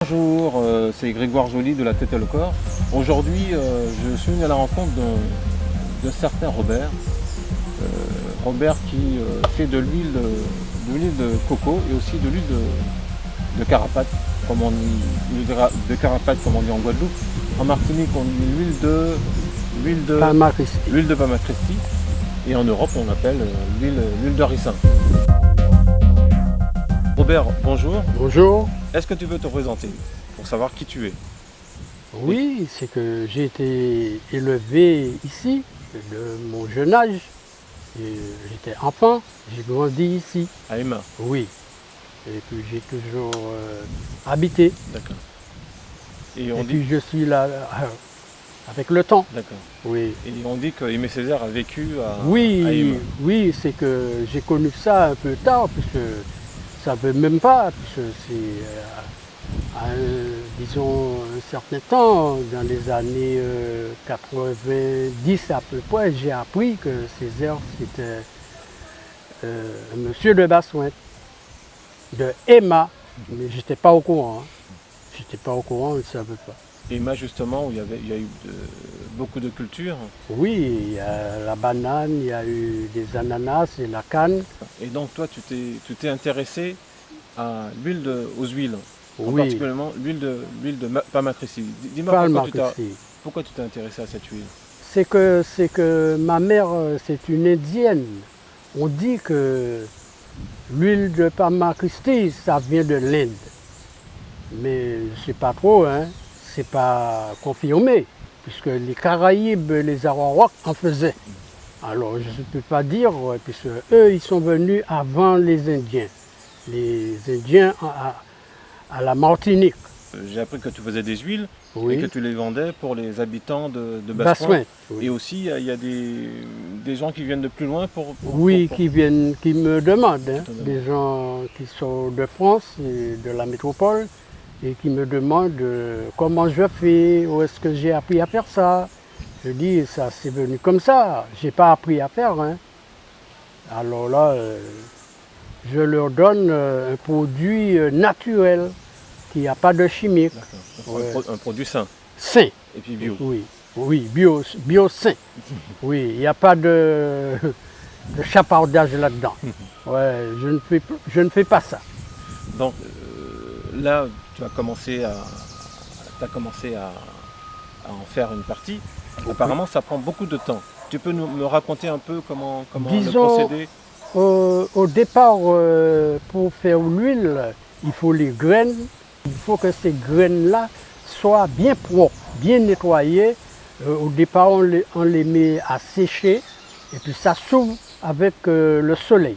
Bonjour, c'est Grégoire Joly de La Tête et le Corps. Aujourd'hui, je suis venu à la rencontre d'un certain Robert. Robert qui fait de l'huile de coco et aussi de l'huile de carapate, comme on dit, de carapate comme on dit en Guadeloupe. En Martinique, on dit l'huile de Palma Christi. Et en Europe, on appelle l'huile de ricin. Robert, bonjour. Bonjour. Est-ce que tu veux te présenter pour savoir qui tu es? Oui, c'est que j'ai été élevé ici, de mon jeune âge. J'étais enfant, j'ai grandi ici. À Emma. Oui. Et puis j'ai toujours habité. D'accord. Et puis je suis là avec le temps. D'accord. Oui. Et on dit qu'Aimé Césaire a vécu à Oui, Emma. oui, c'est que j'ai connu ça un peu tard, puisque ça ne veut même pas, puisque c'est disons un certain temps, dans les années 90 à peu près, j'ai appris que Césaire c'était un monsieur de Bassouin, de Emma, mais j'étais pas au courant. J'étais pas au courant, je ne savais pas. Emma justement où il y a eu beaucoup de cultures. Oui, il y a la banane, il y a eu des ananas et la canne. Et donc toi tu t'es intéressé aux huiles. En Oui. particulièrement l'huile de Palma Christi. Dis-moi pourquoi tu t'es intéressé à cette huile? C'est que ma mère, c'est une indienne. On dit que l'huile de Palma Christi, ça vient de l'Inde. Mais je ne sais pas trop, hein. C'est pas confirmé, puisque les Caraïbes, les Arawaks en faisaient. Alors je ne peux pas dire, puisque eux, ils sont venus avant les Indiens. Les Indiens à la Martinique. J'ai appris que tu faisais des huiles Oui. et que tu les vendais pour les habitants de Bassouin. Oui. Et aussi, il y a des gens qui viennent de plus loin qui me demandent, hein, des gens qui sont de France et de la métropole, et qui me demandent comment je fais, où est-ce que j'ai appris à faire ça. Je dis, ça c'est venu comme ça, j'ai pas appris à faire. Hein. Alors là, je leur donne un produit naturel, qui n'a pas de chimique. Ouais. Un produit sain. Sain. Et puis bio. Oui, bio sain. Oui, il n'y a pas de chapardage là-dedans. Ouais, je ne fais pas ça. Donc là, tu as commencé à en faire une partie. Apparemment, ça prend beaucoup de temps. Tu peux me raconter un peu comment le procédé? Au départ, pour faire l'huile, il faut les graines. Il faut que ces graines-là soient bien propres, bien nettoyées. Au départ, on les met à sécher et puis ça s'ouvre avec le soleil.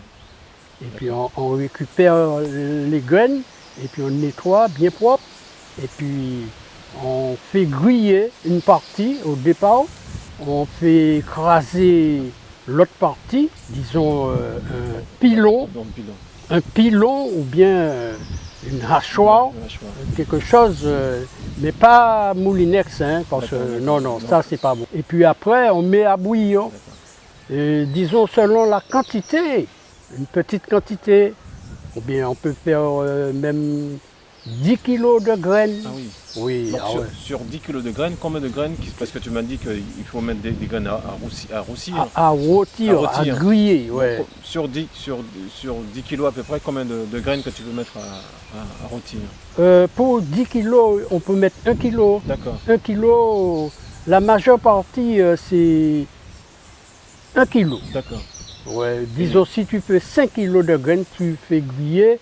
Et puis on récupère les graines et puis on nettoie bien propre. Et puis on fait griller une partie au départ. On fait écraser l'autre partie, disons un pilon ou bien une hachoir, quelque chose, mais pas moulinex, hein, parce que non, ça c'est pas bon. Et puis après, on met à bouillir, disons selon la quantité, une petite quantité, ou bien on peut faire même 10 kg de graines. Ah oui. Oui. Donc, sur 10 kg de graines, combien de graines? Parce que tu m'as dit qu'il faut mettre des graines à rôtir. À rôtir, à griller, ouais. Donc, sur 10 kg à peu près, combien de graines que tu veux mettre à rôtir? Pour 10 kg, on peut mettre 1 kg. D'accord. 1 kg, la majeure partie, c'est 1 kg. D'accord. Ouais, disons, si tu fais 5 kg de graines, tu fais griller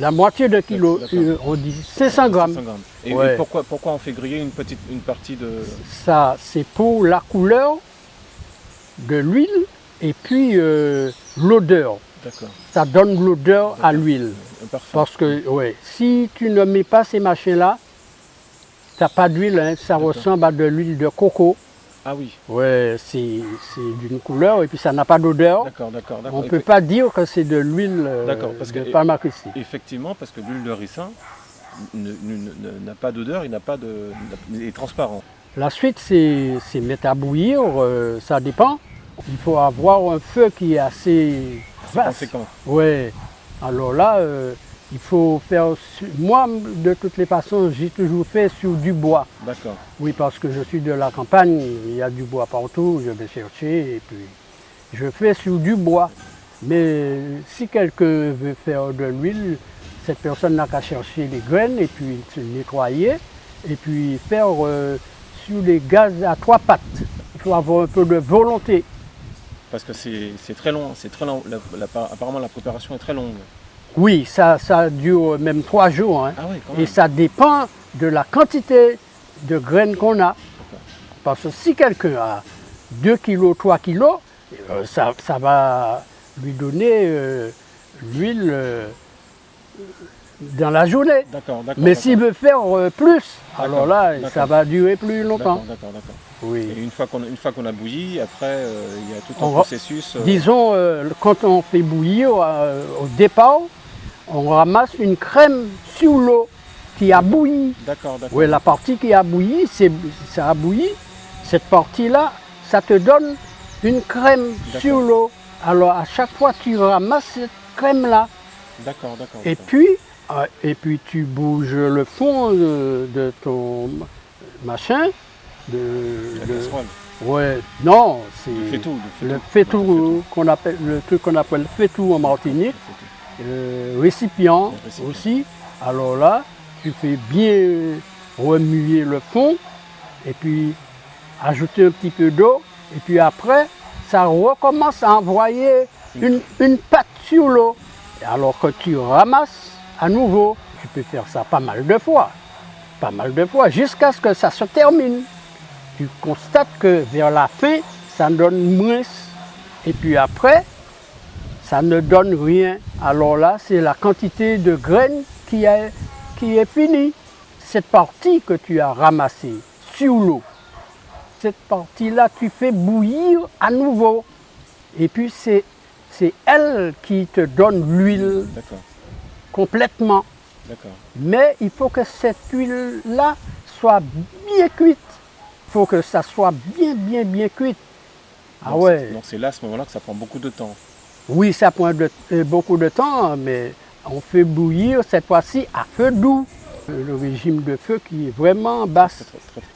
la moitié d'un kilo, on dit 500 grammes. 500 grammes. Et, ouais. Et pourquoi on fait griller une partie de... Ça, c'est pour la couleur de l'huile et puis l'odeur. D'accord. Ça donne l'odeur à l'huile. Parce que, ouais, si tu ne mets pas ces machins-là, tu n'as pas d'huile, hein, ça ressemble à de l'huile de coco. Ah oui. Ouais, c'est d'une couleur et puis ça n'a pas d'odeur. D'accord. On ne peut pas dire que c'est de l'huile de Palma Christi. Effectivement, parce que l'huile de ricin n'a pas d'odeur, il est transparent. La suite, c'est mettre à bouillir, ça dépend. Il faut avoir un feu qui est assez vaste. Conséquent. Ouais. Alors là, Il faut faire, moi de toutes les façons, j'ai toujours fait sur du bois. D'accord. Oui, parce que je suis de la campagne, il y a du bois partout, je vais chercher et puis je fais sur du bois. Mais si quelqu'un veut faire de l'huile, cette personne n'a qu'à chercher les graines et puis se nettoyer et puis faire sur les gaz à 3 pattes. Il faut avoir un peu de volonté. Parce que c'est très long, apparemment la préparation est très longue. Oui, ça dure même 3 jours. Hein. Ah oui, quand même. Et ça dépend de la quantité de graines qu'on a. Parce que si quelqu'un a 2 kilos, 3 kilos, ça va lui donner l'huile dans la journée. D'accord. Mais s'il veut faire plus, alors là, ça va durer plus longtemps. D'accord. Oui. Et une fois qu'on a bouilli, après, il y a tout un processus. Disons, quand on fait bouillir, au départ, on ramasse une crème sur l'eau qui a bouilli. D'accord. Oui, la partie qui a bouilli, ça a bouilli. Cette partie-là, ça te donne une crème sur l'eau. Alors à chaque fois, tu ramasses cette crème-là. D'accord. Et puis tu bouges le fond de ton machin. La casserole. Ouais, non, c'est le faitout qu'on appelle, le truc qu'on appelle faitout en Martinique. Récipient aussi. Alors là, tu fais bien remuer le fond et puis ajouter un petit peu d'eau. Et puis après, ça recommence à envoyer une pâte sur l'eau. Alors que tu ramasses à nouveau. Tu peux faire ça pas mal de fois, jusqu'à ce que ça se termine. Tu constates que vers la fin, ça donne moins. Et puis après, ça ne donne rien. Alors là, c'est la quantité de graines qui est finie. Cette partie que tu as ramassée sur l'eau, cette partie-là, tu fais bouillir à nouveau. Et puis c'est elle qui te donne l'huile complètement. Mais il faut que cette huile-là soit bien cuite. Il faut que ça soit bien cuite. Donc, ouais. Donc c'est là, à ce moment-là, que ça prend beaucoup de temps. Oui, ça prend beaucoup de temps, mais on fait bouillir cette fois-ci à feu doux. Le régime de feu qui est vraiment basse.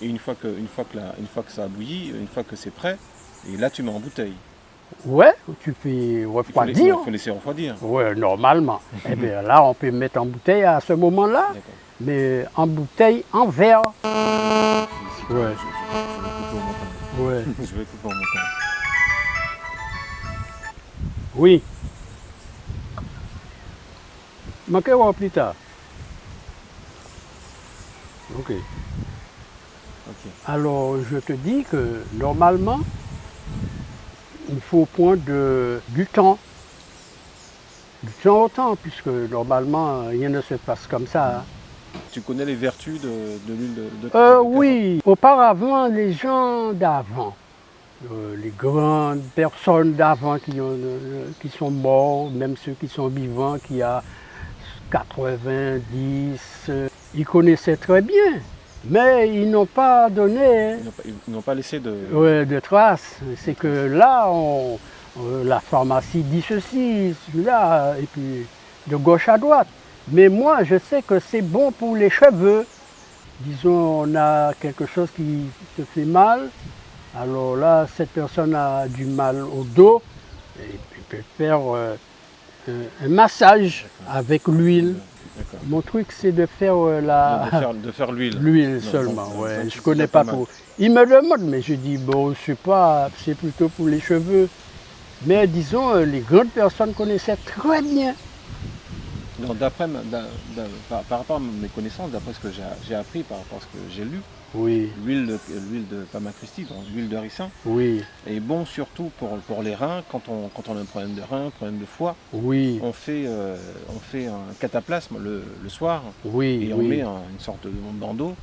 Et une fois que ça a bouilli, une fois que c'est prêt, et là tu mets en bouteille. Ouais, tu fais refroidir. Il faut laisser refroidir. Oui, normalement. Et bien là, on peut mettre en bouteille à ce moment-là, mais en bouteille, en verre. Je vais couper au montant. Ouais. Je vais couper au montant. Oui. Manquez voir plus tard. Ok. Alors, je te dis que normalement, il faut prendre du temps. Du temps au temps, puisque normalement, rien ne se passe comme ça. Hein. Tu connais les vertus de l'huile de oui. Auparavant, les gens d'avant, les grandes personnes d'avant qui sont morts, même ceux qui sont vivants, qui ont 90, ils connaissaient très bien. Mais ils n'ont pas donné. Ils n'ont pas laissé de traces. C'est que là, la pharmacie dit ceci, celui-là, et puis de gauche à droite. Mais moi, je sais que c'est bon pour les cheveux. Disons, on a quelque chose qui se fait mal. Alors là, cette personne a du mal au dos. Et puis peut faire un massage avec l'huile. Mon truc, c'est de faire de faire l'huile. L'huile seulement, ouais. Je ne connais pas trop. Il me demande, mais je dis, bon, je sais pas, c'est plutôt pour les cheveux. Mais disons, les grandes personnes connaissaient très bien. Par rapport à mes connaissances, d'après ce que j'ai appris, par rapport à ce que j'ai lu, l'huile de Pama-Christi, donc l'huile de ricin, est bon surtout pour les reins. Quand on a un problème de rein, un problème de foie, on fait un cataplasme le soir et on met une sorte de bandeau.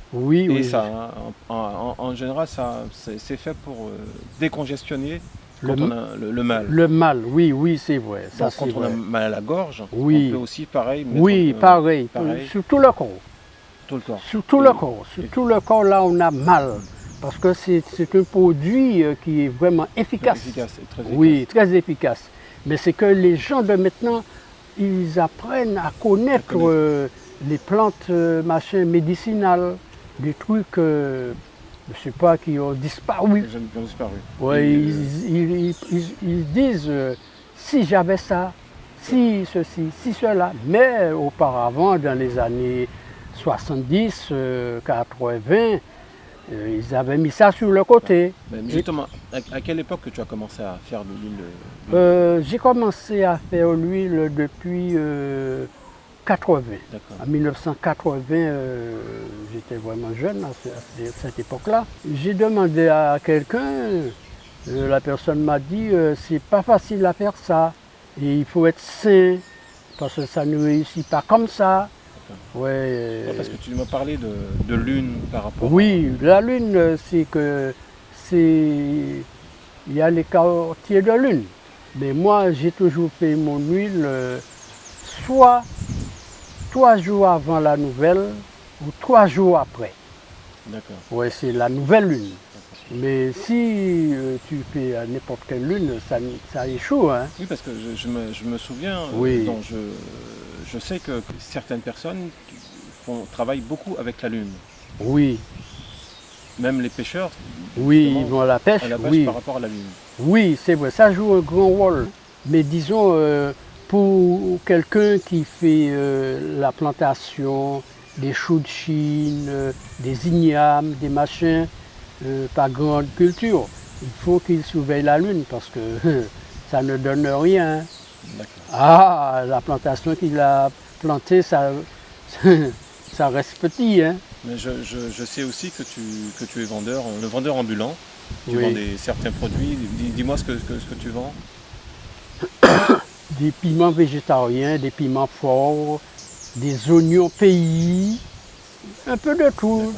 Ça, en général, c'est fait pour décongestionner quand on a le mal. Le mal, oui, c'est vrai. Ça, quand on a mal à la gorge, on peut aussi pareil mettre pareil. Sur tout le corps. Tout le corps. Sur tout le corps. Sur tout le corps, là, on a mal. Parce que c'est un produit qui est vraiment efficace. Très efficace. Oui, très efficace. Mais c'est que les gens de maintenant, ils apprennent à connaître les plantes machin médicinales, des trucs, je ne sais pas, qui ont disparu. Qui ont disparu. Ouais, ils disent si j'avais ça, si ceci, si cela. Mais auparavant, dans les années 70, 80, ils avaient mis ça sur le côté. Mais justement, à quelle époque que tu as commencé à faire de l'huile? J'ai commencé à faire l'huile depuis 80. En 1980, j'étais vraiment jeune à cette époque-là. J'ai demandé à quelqu'un, la personne m'a dit c'est pas facile à faire ça. Et il faut être sain, parce que ça ne réussit pas comme ça. Ouais, parce que tu m'as parlé de lune par rapport oui, la lune, c'est que il y a les quartiers de lune. Mais moi, j'ai toujours fait mon huile soit 3 jours avant la nouvelle ou 3 jours après. D'accord. Ouais, c'est la nouvelle lune. Mais si tu fais à n'importe quelle lune, ça échoue. Hein. Oui, parce que je me souviens, oui. Je sais que certaines personnes travaillent beaucoup avec la lune. Oui. Même les pêcheurs. Oui, ils vont à la pêche, oui. Par rapport à la lune. Oui, c'est vrai, ça joue un grand rôle. Mais disons, pour quelqu'un qui fait la plantation, des choux de Chine, des ignames, des machins, par grande culture, il faut qu'il surveille la lune parce que ça ne donne rien. Ah, la plantation qu'il a plantée, ça, ça reste petit. Hein. Mais je sais aussi que tu es vendeur, le vendeur ambulant. Tu oui. vends certains produits. Dis-moi ce que tu vends. Des piments végétariens, des piments forts, des oignons pays, un peu de tout,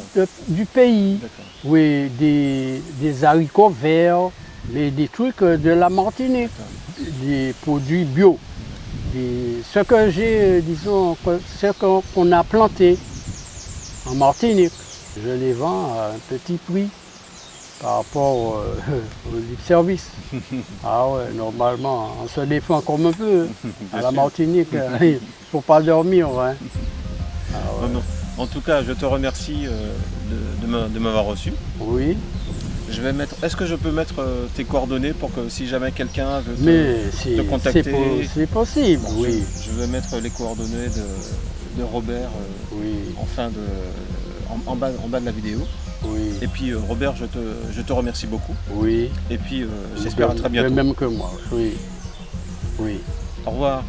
du pays. Oui, des haricots verts, mais des trucs de la Martinique, des produits bio. Ce que j'ai, disons, ce qu'on a planté en Martinique, je les vends à un petit prix par rapport au service. Ah ouais, normalement, on se défend comme on peut. À la Martinique, il ne faut pas dormir. Hein. Ah ouais. En tout cas, je te remercie de m'avoir reçu. Oui. Je vais mettre. Est-ce que je peux mettre tes coordonnées pour que si jamais quelqu'un veut te contacter, c'est possible, oui. Je vais mettre les coordonnées de Robert en bas de la vidéo. Oui. Et puis Robert, je te remercie beaucoup. Oui. Et puis j'espère à très bientôt. De même que moi, oui. Oui. Au revoir.